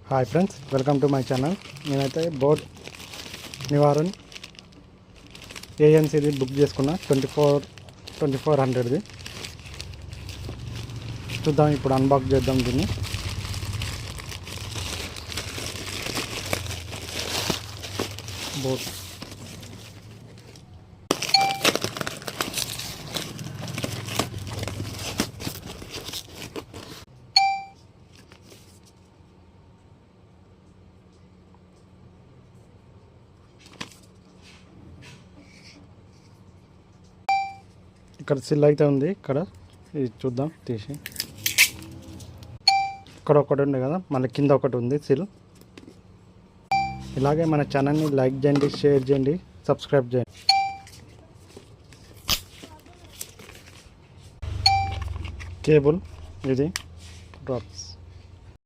Hi friends, welcome to my channel. నేనైతే boat నివారణ ఏఎన్సీది book చేసుకున్నా 2400ది. చూద్దాం, ఇప్పుడు అన్బాక్స్ చేద్దాం దీన్ని. బోట్ ఇక్కడ సిల్ అయితే ఉంది. ఇక్కడ ఇది చూద్దాం తీసి. ఇక్కడ ఒకటి ఉంది కదా, మళ్ళీ కింద ఒకటి ఉంది సిల్. ఇలాగే మన ఛానల్ని లైక్ చేయండి, షేర్ చేయండి, సబ్స్క్రైబ్ చేయండి. కేబుల్ ఇది డ్రాప్స్.